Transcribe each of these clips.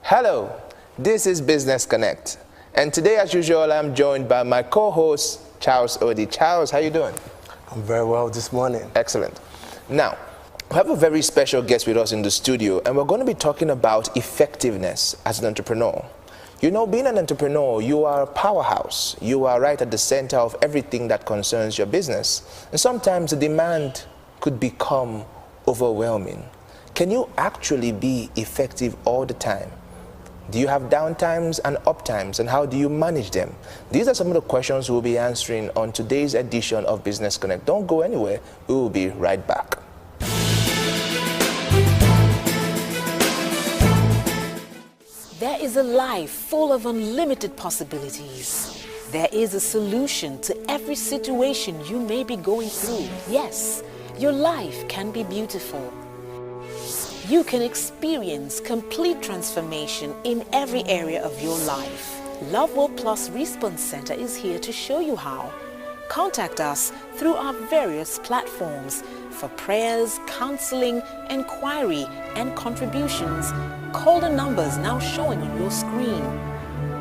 Hello, this is Business Connect, and today, as usual, I'm joined by my co-host, Charles Odi. Charles, how you doing? I'm very well this morning. Excellent. Now, we have a very special guest with us in the studio, and we're going to be talking about effectiveness as an entrepreneur. You know, being an entrepreneur, you are a powerhouse. You are right at the center of everything that concerns your business. And sometimes the demand could become overwhelming. Can you actually be effective all the time? Do you have downtimes and uptimes, and how do you manage them? These are some of the questions we'll be answering on today's edition of Business Connect. Don't go anywhere. We will be right back. There is a life full of unlimited possibilities. There is a solution to every situation you may be going through. Yes, your life can be beautiful. You can experience complete transformation in every area of your life. Love World Plus Response Center is here to show you how. Contact us through our various platforms for prayers, counseling, inquiry, and contributions. Call the numbers now showing on your screen.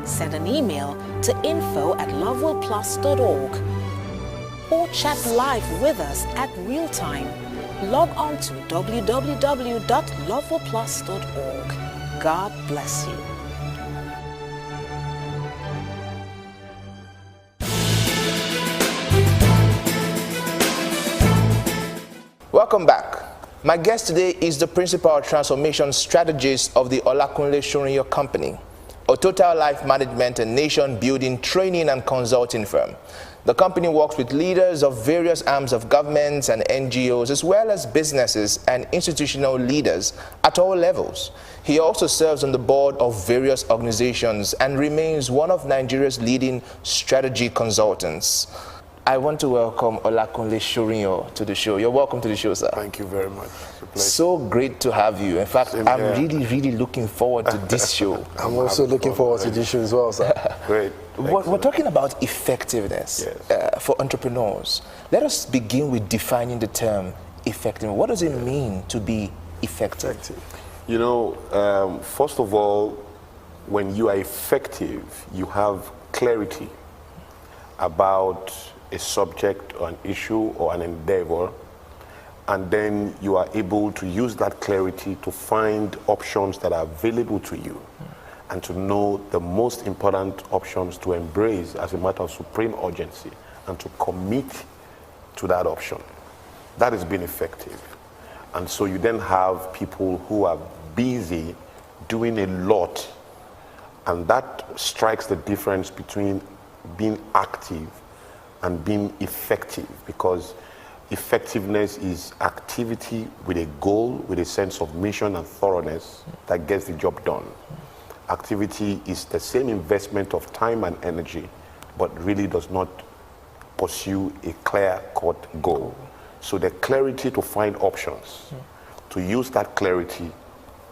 Send an email to info@loveworldplus.org or chat live with us at real time. Log on to www.loveworldplus.org. God bless you. Welcome back. My guest today is the Principal Transformation Strategist of the Olakunle Soriyan Company, a total life management and nation-building training and consulting firm. The company works with leaders of various arms of governments and NGOs, as well as businesses and institutional leaders at all levels. He also serves on the board of various organizations and remains one of Nigeria's leading strategy consultants. I want to welcome Olakunle Soriyan to the show. You're welcome to the show, sir. Thank you very much. So great to have you. In fact, I'm really looking forward to this show. I'm also looking forward to this show as well, sir. Great. We're talking about effectiveness for entrepreneurs. Let us begin with defining the term effective. What does it mean to be effective? You know, first of all, when you are effective, you have clarity about a subject or an issue or an endeavor, and then you are able to use that clarity to find options that are available to you and to know the most important options to embrace as a matter of supreme urgency and to commit to that option. That is being effective. And so you then have people who are busy doing a lot, and that strikes the difference between being active and being effective, because effectiveness is activity with a goal, with a sense of mission and thoroughness that gets the job done. Activity is the same investment of time and energy, but really does not pursue a clear-cut goal. So the clarity to find options, to use that clarity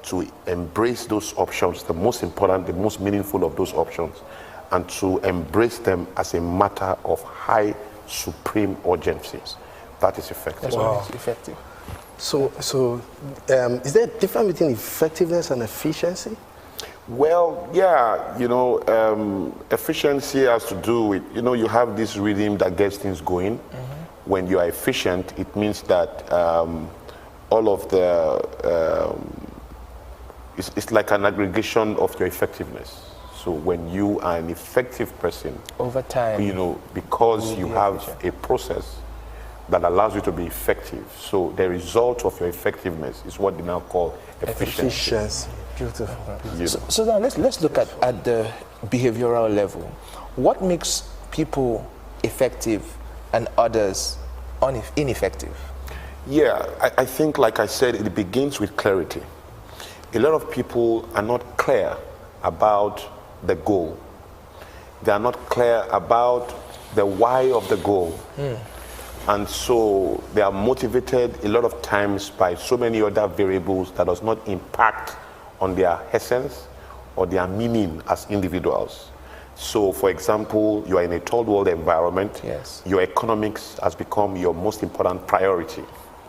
to embrace those options, the most important, the most meaningful of those options, and to embrace them as a matter of high, supreme urgency. That is effective. That's what makes it effective. So, is there a difference between effectiveness and efficiency? Well, yeah, you know, efficiency has to do with, you know, you have this rhythm that gets things going. When you are efficient, it means that all of the, it's like an aggregation of your effectiveness. So when you are an effective person, over time, you know, because you have a process that allows you to be effective. So the result of your effectiveness is what they now call efficiency. Beautiful. So now let's look at the behavioral level. What makes people effective and others ineffective? Yeah, I think, like I said, it begins with clarity. A lot of people are not clear about the goal. They are not clear about the why of the goal. And so they are motivated a lot of times by so many other variables that does not impact on their essence or their meaning as individuals. So, for example, you are in a third world environment. Yes. Your economics has become your most important priority.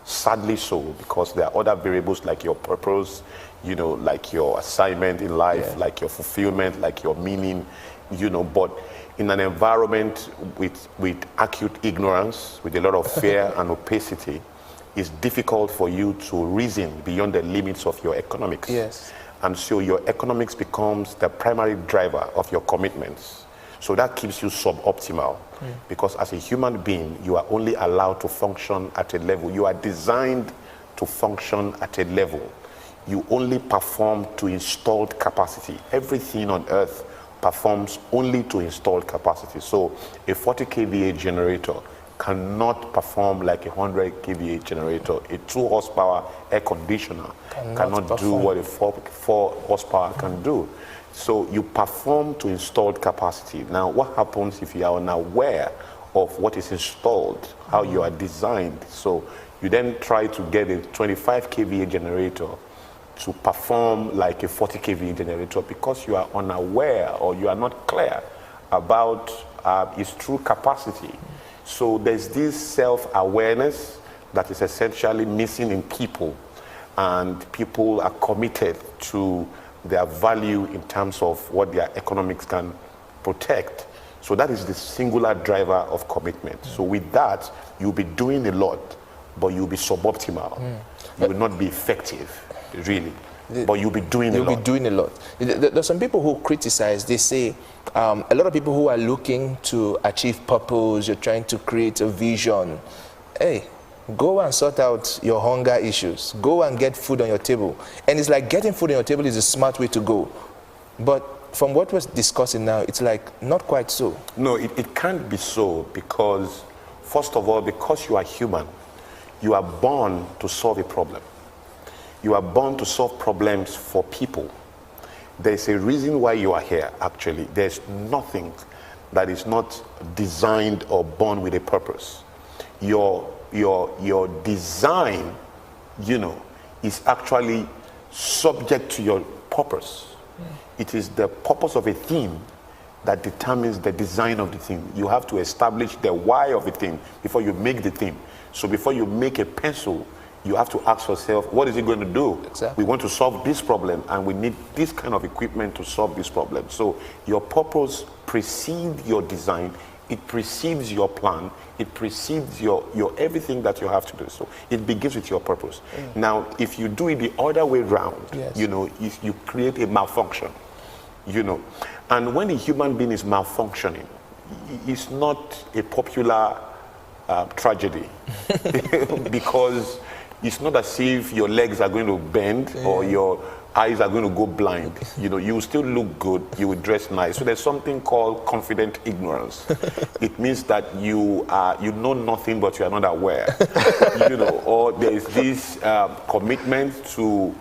Sadly so, because there are other variables like your purpose, you know, like your assignment in life, like your fulfillment, like your meaning, you know, but in an environment with acute ignorance, with a lot of fear and opacity, it's difficult for you to reason beyond the limits of your economics. Yes. And so your economics becomes the primary driver of your commitments. So that keeps you suboptimal, because as a human being, you are only allowed to function at a level. You are designed to function at a level. You only perform to installed capacity. Everything on earth performs only to installed capacity. So a 40 kVA generator cannot perform like a 100 kVA generator. A 2 horsepower air conditioner cannot do what a 4 horsepower can do. So you perform to installed capacity. Now, what happens if you are unaware of what is installed, how you are designed? So you then try to get a 25 kVA generator to perform like a 40 kVA generator because you are unaware or you are not clear about its true capacity. So there's this self-awareness that is essentially missing in people, and people are committed to their value in terms of what their economics can protect. So that is the singular driver of commitment. So with that, you'll be doing a lot, but you'll be suboptimal. You will not be effective, really. But you'll be doing a lot. You'll be doing a lot. There's some people who criticize, they say, a lot of people who are looking to achieve purpose, you're trying to create a vision. Hey, go and sort out your hunger issues. Go and get food on your table. And it's like getting food on your table is a smart way to go. But from what we're discussing now, it's like not quite so. No, it can't be so because, first of all, because you are human, you are born to solve a problem. You are born to solve problems for people. There's a reason why you are here, actually. There's nothing that is not designed or born with a purpose. Your design, you know, is actually subject to your purpose. It is the purpose of a thing that determines the design of the thing. You have to establish the why of a thing before you make the thing. So before you make a pencil, you have to ask yourself, what is it going to do? Exactly. We want to solve this problem, and we need this kind of equipment to solve this problem. So your purpose precedes your design, it precedes your plan, it precedes your everything that you have to do. So it begins with your purpose. Now, if you do it the other way around, you know, you create a malfunction, you know. And when a human being is malfunctioning, it's not a popular tragedy because it's not as if your legs are going to bend or your eyes are going to go blind. You know, you will still look good, you will dress nice. So there's something called confident ignorance. It means that you know nothing, but you are not aware. You know, or there is this commitment to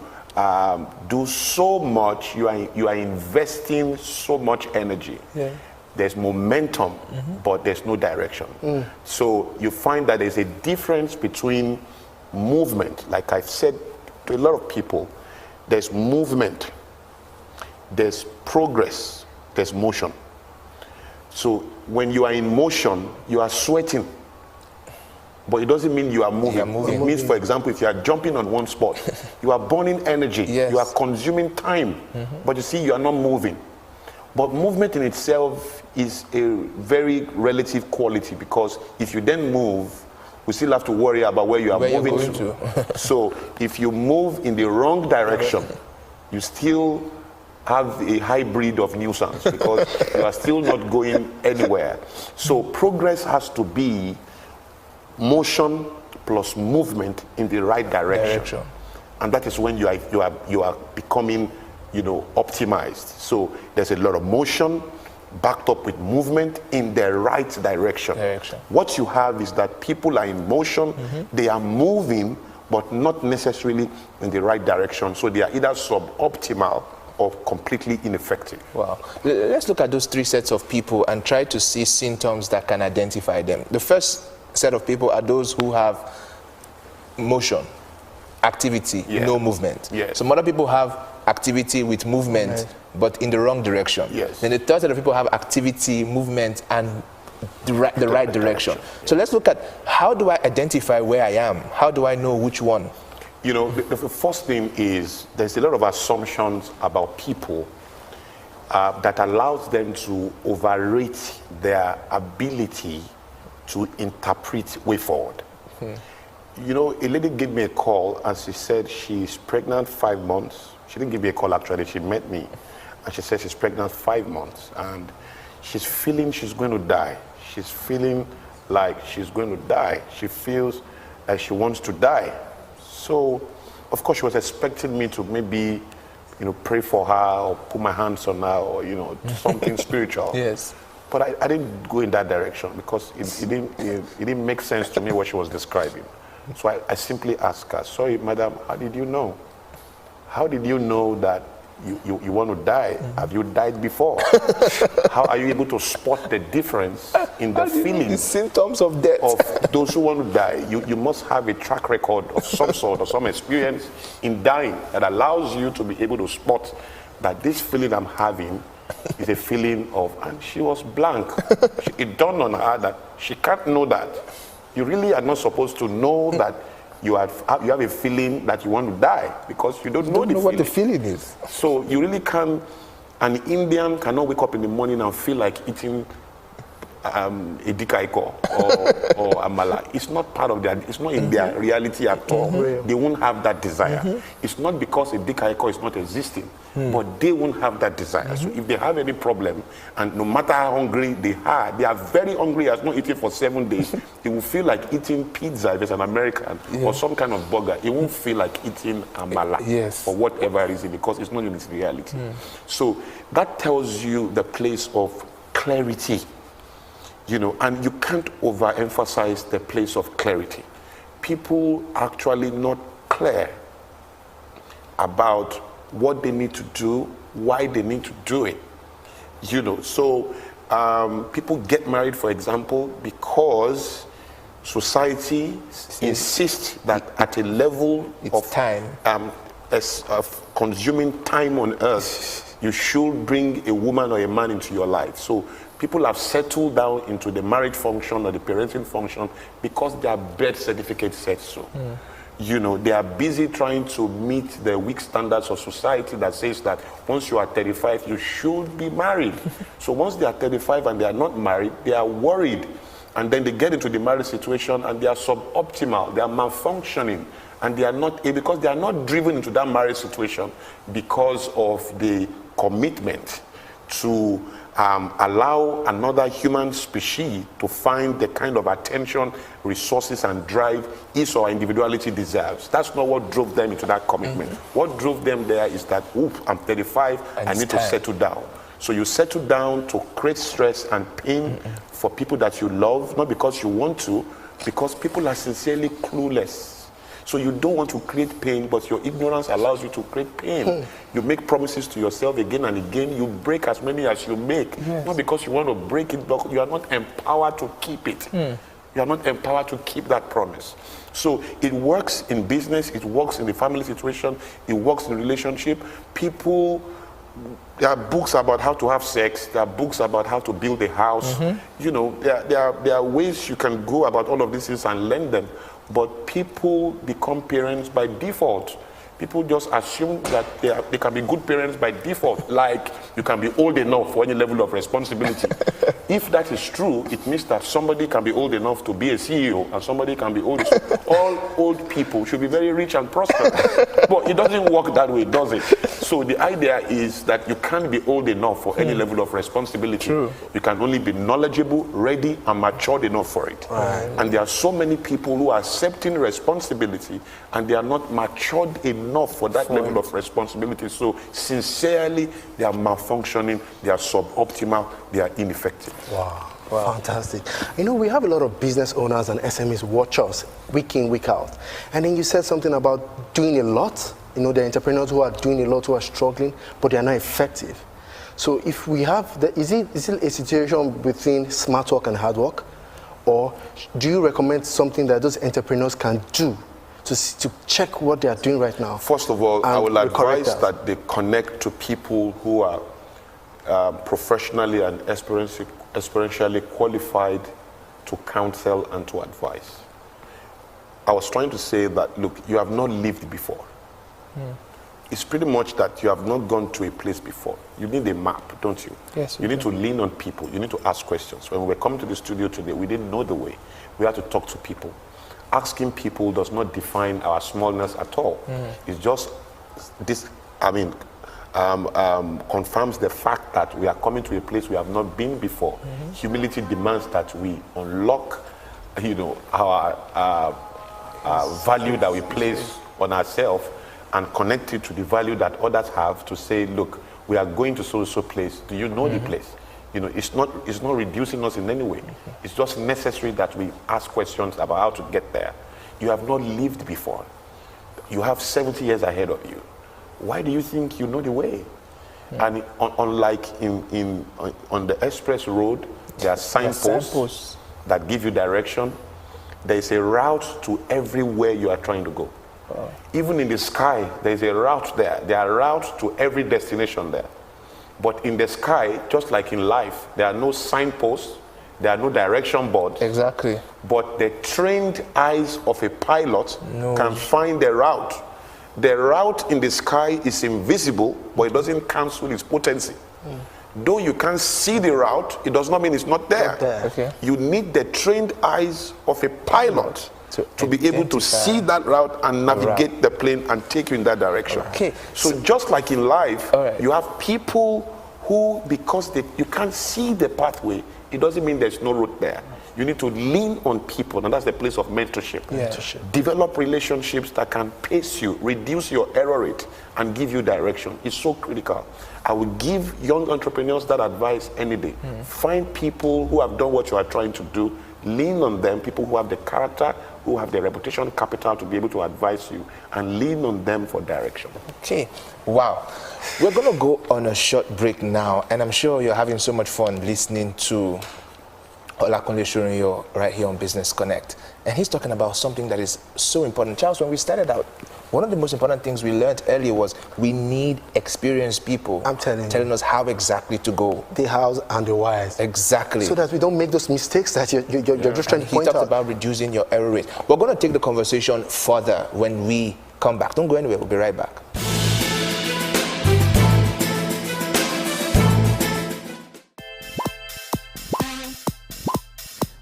do so much. You are investing so much energy. There's momentum, but there's no direction. So you find that there's a difference between movement. Like I've said to a lot of people, there's movement, there's progress, there's motion. So when you are in motion, you are sweating, but it doesn't mean you are moving. It means, for example, if you are jumping on one spot, you are burning energy, you are consuming time, but you see, you are not moving. But movement in itself is a very relative quality, because if you then move, we still have to worry about where you are moving to. So if you move in the wrong direction, you still have a hybrid of nuisance because you are still not going anywhere. So progress has to be motion plus movement in the right direction. And that is when you are becoming, you know, optimized. So there's a lot of motion backed up with movement in the right direction. What you have is that people are in motion, they are moving, but not necessarily in the right direction. So they are either suboptimal or completely ineffective. Wow. Let's look at those three sets of people and try to see symptoms that can identify them. The first set of people are those who have motion, activity, no movement. Some other people have activity with movement, but in the wrong direction. Then the third set of people have activity, movement, and the right direction. So let's look at, how do I identify where I am? How do I know which one? You know, the first thing is there's a lot of assumptions about people that allows them to overrate their ability to interpret way forward. You know, a lady gave me a call and she said she's pregnant 5 months. She didn't give me a call actually, she met me. And she said she's pregnant 5 months and she's feeling she's going to die. She's feeling like she's going to die. She feels like she wants to die. So, of course, she was expecting me to maybe, you know, pray for her or put my hands on her or, you know, something spiritual. Yes. But I didn't go in that direction because it didn't make sense to me what she was describing. So I simply asked her, sorry, madam, how did you know? How did you know that you want to die? Have you died before? How are you able to spot the difference in the feelings, the symptoms of death of those who want to die? You must have a track record of some sort or some experience in dying that allows you to be able to spot that this feeling I'm having is a feeling of, and she was blank. It dawned on her that she can't know that. You really are not supposed to know that you have a feeling that you want to die because you don't know what the feeling is. So you really can't. An Indian cannot wake up in the morning and feel like eating edikaiko or amala. It's not part of their. It's not in their reality at all. They won't have that desire. It's not because edikaiko is not existing, but they won't have that desire. So if they have any problem, and no matter how hungry they are very hungry, has not eaten for 7 days, they will feel like eating pizza if it's an American or some kind of burger. It won't feel like eating amala for whatever reason because it's not in its reality. So that tells you the place of clarity. You know, and you can't overemphasize the place of clarity. People actually not clear about what they need to do, why they need to do it. You know, so people get married, for example, because society insists that at a level of time, of consuming time on earth, you should bring a woman or a man into your life. So people have settled down into the marriage function or the parenting function because their birth certificate says so. You know, they are busy trying to meet the weak standards of society that says that once you are 35, you should be married. So once they are 35 and they are not married, they are worried. And then they get into the marriage situation and they are suboptimal, they are malfunctioning. And they are not, because they are not driven into that marriage situation because of the commitment to allow another human species to find the kind of attention, resources, and drive his or her individuality deserves. That's not what drove them into that commitment. What drove them there is that, I'm 35, I need to settle down. So you settle down to create stress and pain for people that you love, not because you want to, because people are sincerely clueless. So you don't want to create pain, but your ignorance allows you to create pain. You make promises to yourself again and again. You break as many as you make. Not because you want to break it, but you are not empowered to keep it. You are not empowered to keep that promise. So it works in business, it works in the family situation, it works in relationship. People, there are books about how to have sex, there are books about how to build a house. You know, there are ways you can go about all of these things and learn them. But people become parents by default. People just assume that they can be good parents by default, like you can be old enough for any level of responsibility. If that is true, it means that somebody can be old enough to be a CEO and somebody can be old. All old people should be very rich and prosperous. But it doesn't work that way, does it? So the idea is that you can't be old enough for any level of responsibility. True. You can only be knowledgeable, ready, and matured enough for it. Right. And there are so many people who are accepting responsibility and they are not matured enough for that level of responsibility. So sincerely, they are malfunctioning, they are suboptimal, they are ineffective. Wow. Fantastic. You know, we have a lot of business owners and SMEs watch us week in, week out. And then you said something about doing a lot. You know, the entrepreneurs who are doing a lot, who are struggling, but they are not effective. So if we have, is it a situation between smart work and hard work? Or do you recommend something that those entrepreneurs can do to check what they are doing right now? First of all, I will advise that they connect to people who are professionally and experientially qualified to counsel and to advise. I was trying to say that, look, you have not lived before. It's pretty much that you have not gone to a place before. You need a map, don't you? Yes. You need to lean on people. You need to ask questions. When we were coming to the studio today, we didn't know the way. We had to talk to people. Asking people does not define our smallness at all. It's just this, confirms the fact that we are coming to a place we have not been before. Humility demands that we unlock, our value that we place on ourselves and connect it to the value that others have, to say, look, we are going to so place. Do you know the place? It's not reducing us in any way. It's just necessary that we ask questions about how to get there. You have not lived before. You have 70 years ahead of you. Why do you think you know the way? And unlike on the express road, there are signposts that give you direction. There is a route to everywhere you are trying to go. Even in the sky, there is a route there. There are routes to every destination there. But in the sky, just like in life, there are no signposts, there are no direction boards. Exactly. But the trained eyes of a pilot can find the route. The route in the sky is invisible, but it doesn't cancel its potency. Though you can't see the route, it does not mean it's not there. Okay. You need the trained eyes of a pilot to be able to see that route and navigate the plane and take you in that direction. Okay. So just like in life, you have people who, because you can't see the pathway, it doesn't mean there's no route there. You need to lean on people, and that's the place of mentorship. Develop relationships that can pace you, reduce your error rate, and give you direction. It's so critical. I would give young entrepreneurs that advice any day. Find people who have done what you are trying to do. Lean on them, people who have the character, who have the reputation capital to be able to advise you, and lean on them for direction. Okay, wow. We're going to go on a short break now, and I'm sure you're having so much fun listening to Olakunle Soriyan right here on Business Connect. And he's talking about something that is so important. Charles, when we started out, one of the most important things we learned earlier was we need experienced people. I'm telling us how exactly to go. The hows and the whys. Exactly. So that we don't make those mistakes that you're just trying to point out. He talked about reducing your error rate. We're going to take the conversation further when we come back. Don't go anywhere. We'll be right back.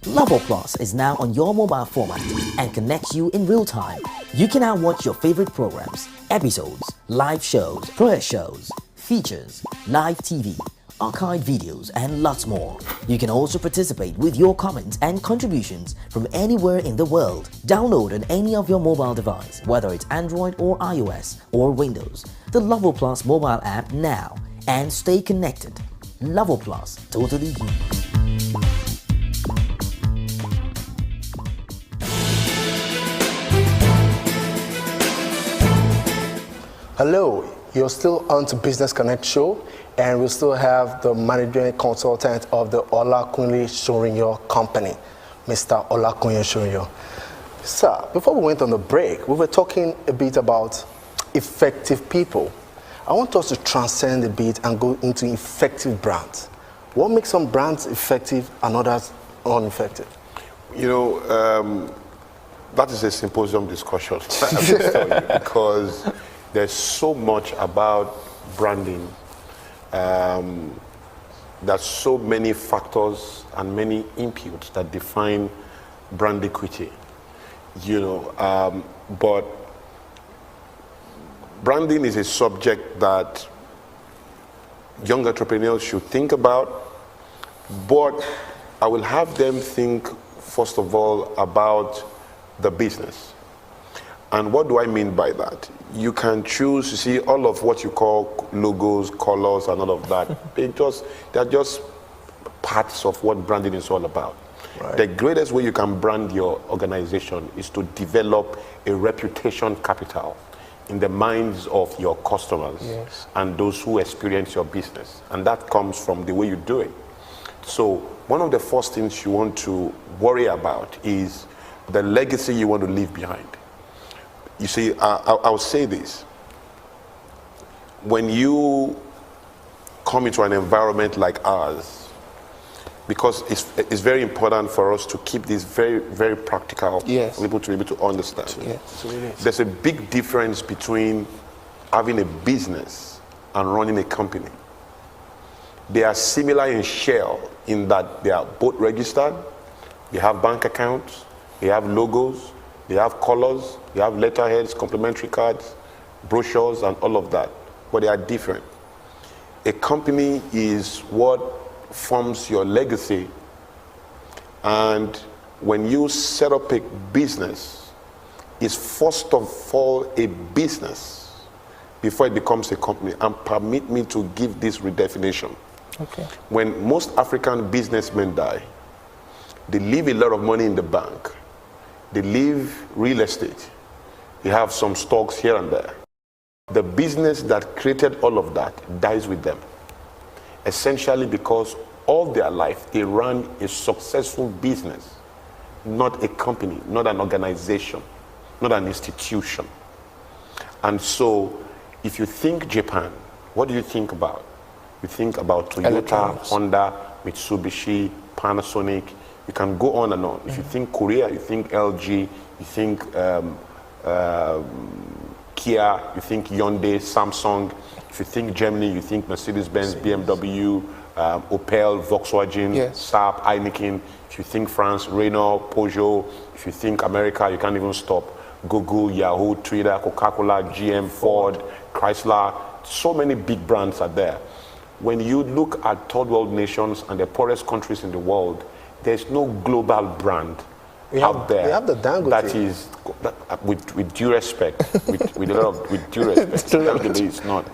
Level Plus is now on your mobile format and connects you in real time. You can now watch your favorite programs, episodes, live shows, prayer shows, features, live TV, archived videos, and lots more. You can also participate with your comments and contributions from anywhere in the world. Download on any of your mobile device, whether it's Android or iOS or Windows, the Level Plus mobile app now, and stay connected. Level Plus, totally you. Hello, you're still on to Business Connect show, and we still have the managing consultant of the Olakunle Soriyan company, Mr. Olakunle Soriyan. Sir, before we went on the break, we were talking a bit about effective people. I want us to transcend a bit and go into effective brands. What makes some brands effective and others ineffective? That is a symposium discussion, because there's so much about branding. There's so many factors and many inputs that define brand equity. But branding is a subject that young entrepreneurs should think about, but I will have them think, first of all, about the business. And what do I mean by that? You can choose to see all of what you call logos, colors, and all of that. They're just parts of what branding is all about. Right. The greatest way you can brand your organization is to develop a reputation capital in the minds of your customers and those who experience your business. And that comes from the way you do it. So one of the first things you want to worry about is the legacy you want to leave behind. You see, I'll say this. When you come into an environment like ours, because it's very important for us to keep this very, very practical, Yes. for people to be able to understand. Yes. There's a big difference between having a business and running a company. They are similar in shell in that they are both registered, they have bank accounts, they have logos, they have colors, they have letterheads, complimentary cards, brochures, and all of that, but they are different. A company is what forms your legacy, and when you set up a business, it's first of all a business before it becomes a company. And permit me to give this redefinition. Okay. When most African businessmen die, they leave a lot of money in the bank, they leave real estate, they have some stocks here and there. The business that created all of that dies with them, essentially because all their life they ran a successful business, not a company, not an organization, not an institution. And so if you think Japan, what do you think about? You think about Toyota, Electronics. Honda, Mitsubishi, Panasonic. You can go on and on. If you think Korea, you think LG, you think Kia, you think Hyundai, Samsung. If you think Germany, you think Mercedes-Benz, BMW, Opel, Volkswagen, Yes. Saab, Heineken. If you think France, Renault, Peugeot. If you think America, you can't even stop. Google, Yahoo, Twitter, Coca-Cola, GM, Ford, Chrysler. So many big brands are there. When you look at third world nations and the poorest countries in the world, there's no global brand out there we have the Dangote. that is, with due respect, with a lot of with due respect, Dangote is not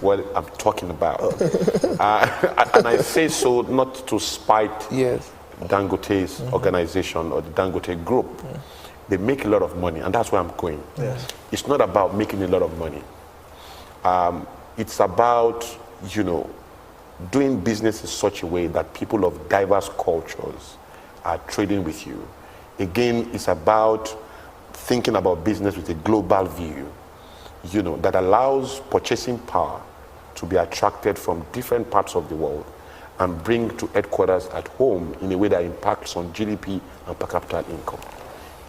what I'm talking about. And I say so not to spite Yes. Dangote's organization or the Dangote group. They make a lot of money, and that's where I'm going. Yes. It's not about making a lot of money. It's about, doing business in such a way that people of diverse cultures are trading with you. Again, it's about thinking about business with a global view, that allows purchasing power to be attracted from different parts of the world and bring to headquarters at home in a way that impacts on GDP and per capita income.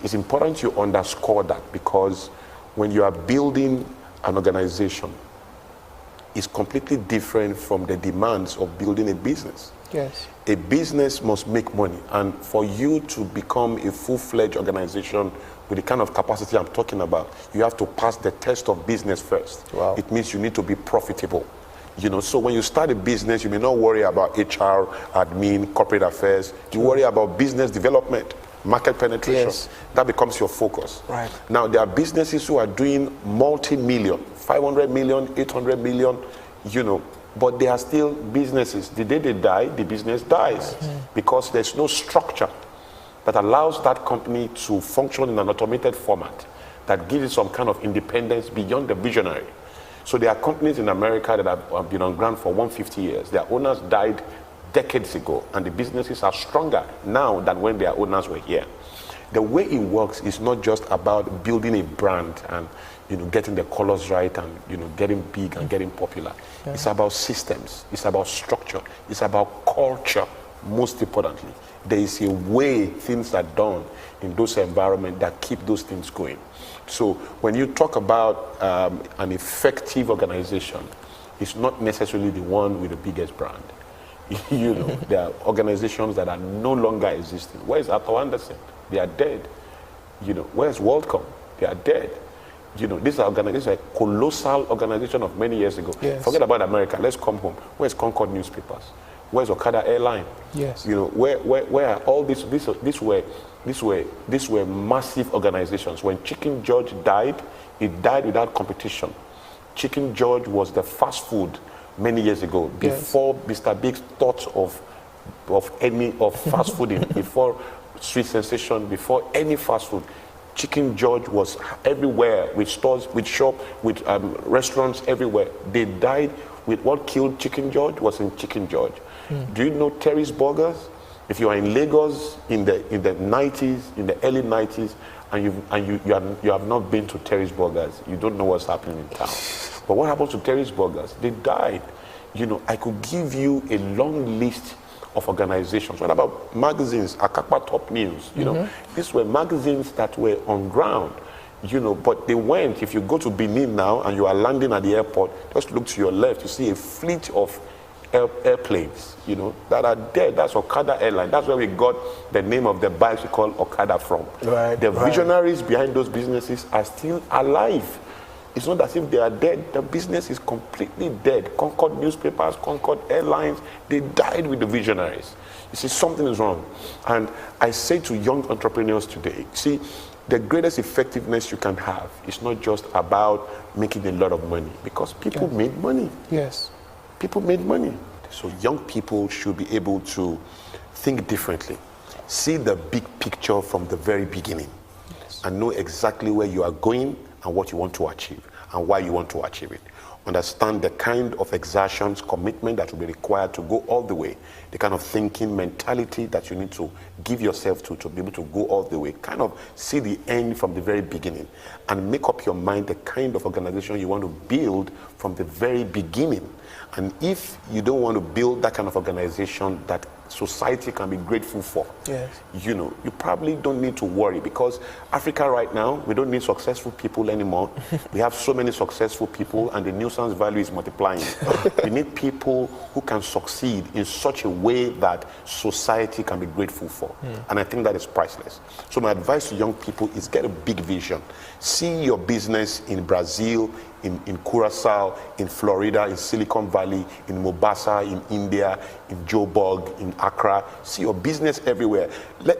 It's important you underscore that, because when you are building an organization, it's completely different from the demands of building a business. Yes. A business must make money, and for you to become a full-fledged organization with the kind of capacity I'm talking about, you have to pass the test of business first. Wow. It means you need to be profitable. So when you start a business, you may not worry about HR, admin, corporate affairs. You worry about business development, market penetration. Yes. That becomes your focus. Right. Now, there are businesses who are doing multi-million, 500 million, 800 million, but they are still businesses. The day they die, the business dies, because there's no structure that allows that company to function in an automated format that gives it some kind of independence beyond the visionary. So there are companies in America that have been on ground for 150 years. Their owners died decades ago, and the businesses are stronger now than when their owners were here. The way it works is not just about building a brand and getting the colors right and getting big and getting popular. Yeah. It's about systems, it's about structure, it's about culture. Most importantly, there is a way things are done in those environments that keep those things going. So when you talk about an effective organization, it's not necessarily the one with the biggest brand. There are organizations that are no longer existing. Where's Arthur Andersen? They are dead. Where's WorldCom? They are dead. This is a colossal organization of many years ago. Yes. Forget about America. Let's come home. Where's Concord Newspapers? Where's Okada Airline? Yes. Where are all these were massive organizations. When Chicken George died, it died without competition. Chicken George was the fast food many years ago, before Mr. Biggs thought of fast food, before Sweet Sensation, before any fast food. Chicken George was everywhere, with stores, with shops, with restaurants everywhere. They died with what killed Chicken George was in Chicken George. Do you know Terry's Burgers? If you are in Lagos in the 90s, in the early 90s, and you have not been to Terry's Burgers, you don't know what's happening in town. But what happened to Terry's Burgers? They died. I could give you a long list of organizations. What about magazines, Akakpa Top News? You know, these were magazines that were on ground. You know, but they went. If you go to Benin now and you are landing at the airport, just look to your left, you see a fleet of airplanes, you know, that are there. That's Okada Airline. That's where we got the name of the bikes we call Okada from. The visionaries behind those businesses are still alive. It's not as if they are dead. The business is completely dead. Concord newspapers, Concord Airlines, they died with the visionaries. You see, something is wrong. And I say to young entrepreneurs today, see, the greatest effectiveness you can have is not just about making a lot of money, because people made money. Yes. People made money. So young people should be able to think differently, see the big picture from the very beginning, and know exactly where you are going and what you want to achieve and why you want to achieve it. Understand the kind of exertions, commitment that will be required to go all the way, the kind of thinking, mentality that you need to give yourself to be able to go all the way. Kind of see the end from the very beginning and make up your mind the kind of organization you want to build from the very beginning. And if you don't want to build that kind of organization that society can be grateful for, you know, you probably don't need to worry, because Africa right now, we don't need successful people anymore. We have so many successful people and the nuisance value is multiplying. We need people who can succeed in such a way that society can be grateful for. And I think that is priceless. So my advice to young people is get a big vision. See your business in Brazil, in Curacao, in Florida, in Silicon Valley, in Mombasa, in India, in Joburg, in Accra. See your business everywhere.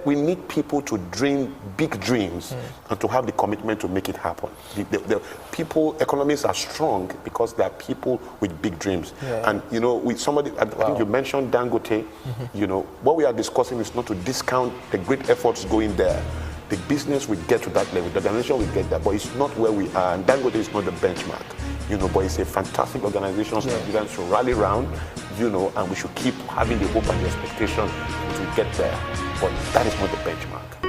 We need people to dream big dreams and to have the commitment to make it happen. The people, economies are strong because there are people with big dreams. And you know, with somebody, I think you mentioned Dangote, you know, what we are discussing is not to discount the great efforts going there. The business will get to that level, the organization will get there, but it's not where we are, and Dangote is not the benchmark, you know, but it's a fantastic organization to rally around, you know, and we should keep having the hope and the expectation to get there, but that is not the benchmark.